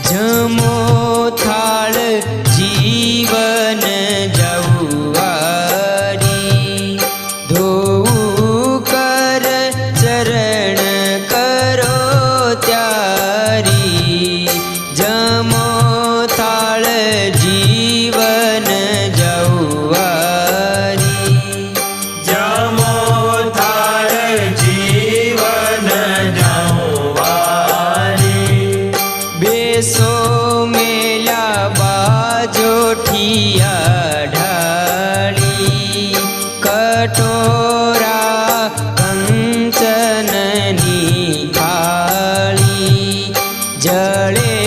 જમો થાળ જીવન જવવારી, ધોવું કર ચરણ કરો ત્યારી, જમો થાળ જીવન જવવારી, જમો થાળ જીવન જવવારી, બેસો મેલ્યા બાજોઠિયા ઢાળી, કટોરા કંચનની થાળી, જળે